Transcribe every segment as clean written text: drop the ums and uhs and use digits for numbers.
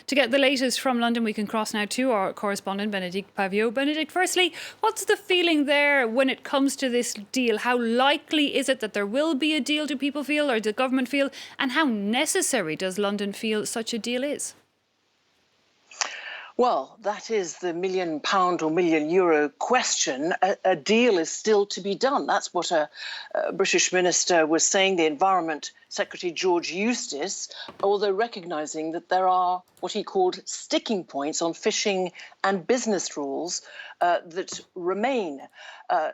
To get the latest from London, we can cross now to our correspondent, Benedicte Paviot. Benedicte, firstly, what's the feeling there when it comes to this deal? How likely is it that there will be a deal, do people feel, or does the government feel? And how necessary does London feel such a deal is? Well, that is the £1 million or €1 million question. A deal is still to be done. That's what a British minister was saying, the Environment Secretary George Eustice, although recognising that there are what he called sticking points on fishing and business rules that remain.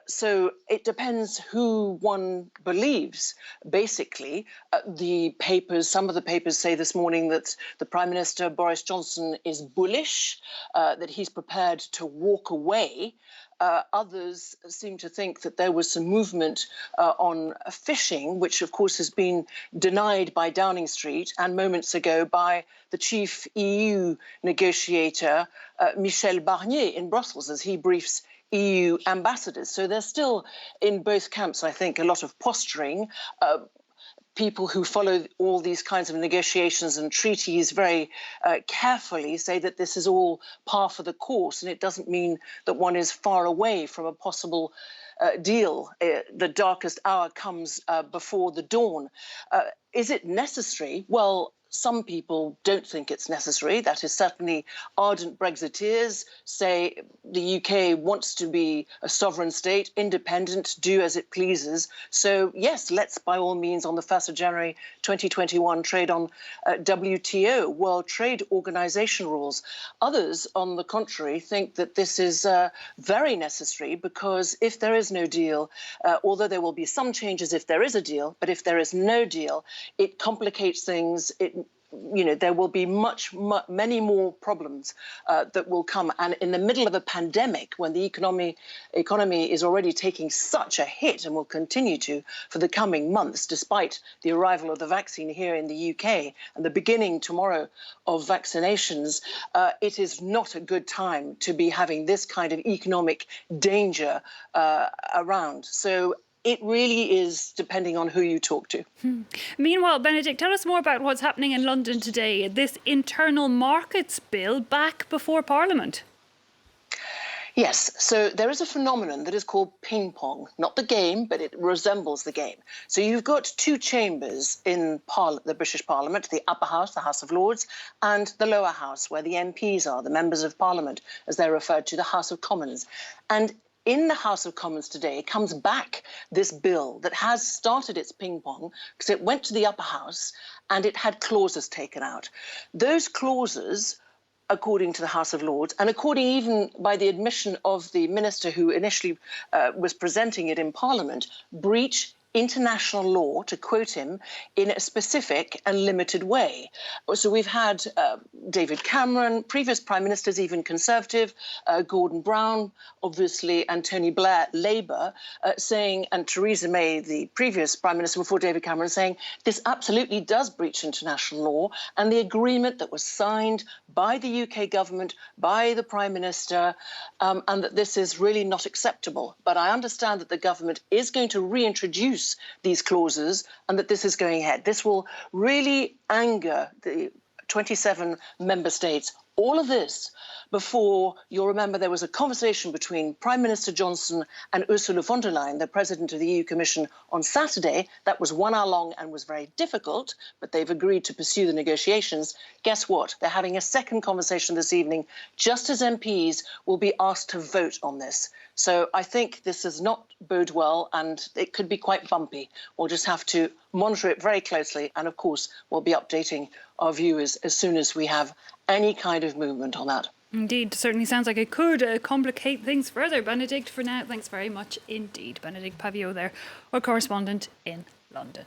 So it depends who one believes, basically. Some of the papers say this morning that the Prime Minister, Boris Johnson, is bullish, that he's prepared to walk away. Others seem to think that there was some movement on fishing, which of course has been denied by Downing Street and moments ago by the chief EU negotiator, Michel Barnier, in Brussels, as he briefs EU ambassadors. So there's still, in both camps, I think, a lot of posturing. People who follow all these kinds of negotiations and treaties very carefully say that this is all par for the course, and it doesn't mean that one is far away from a possible deal. The darkest hour comes before the dawn. Is it necessary? Well, some people don't think it's necessary. That is certainly ardent Brexiteers say the UK wants to be a sovereign state, independent, do as it pleases. So, yes, let's by all means on the 1st of January 2021 trade on WTO, World Trade Organization rules. Others, on the contrary, think that this is very necessary because if there is no deal, although there will be some changes if there is a deal, but if there is no deal, it complicates things. There will be many more problems that will come. And in the middle of a pandemic, when the economy is already taking such a hit and will continue to for the coming months, despite the arrival of the vaccine here in the UK and the beginning tomorrow of vaccinations, it is not a good time to be having this kind of economic danger around. So it really is depending on who you talk to. Meanwhile, Benedict, tell us more about what's happening in London today. This internal markets bill back before Parliament. Yes, so there is a phenomenon that is called ping pong. Not the game, but it resembles the game. So you've got two chambers in the British Parliament, the upper house, the House of Lords, and the lower house, where the MPs are, the members of Parliament, as they're referred to, the House of Commons. And in the House of Commons today comes back this bill that has started its ping pong because it went to the upper house and it had clauses taken out. Those clauses, according to the House of Lords, and according even by the admission of the minister who initially was presenting it in Parliament, breach international law, to quote him, in a specific and limited way. So we've had David Cameron, previous prime ministers, even Conservative, Gordon Brown, obviously, and Tony Blair, Labour, saying, and Theresa May, the previous prime minister before David Cameron, saying this absolutely does breach international law, and the agreement that was signed by the UK government, by the prime minister, and that this is really not acceptable. But I understand that the government is going to reintroduce these clauses and that this is going ahead. This will really anger the 27 member states. All of this before, you'll remember, there was a conversation between Prime Minister Johnson and Ursula von der Leyen, the President of the EU Commission, on Saturday. That was 1 hour long and was very difficult, but they've agreed to pursue the negotiations. Guess what? They're having a second conversation this evening, just as MPs will be asked to vote on this. So I think this does not bode well, and it could be quite bumpy. We'll just have to monitor it very closely, and of course we'll be updating our viewers as soon as we have any kind of movement on that. Indeed, certainly sounds like it could complicate things further. Benedict, for now, thanks very much indeed. Benedicte Paviot there, our correspondent in London.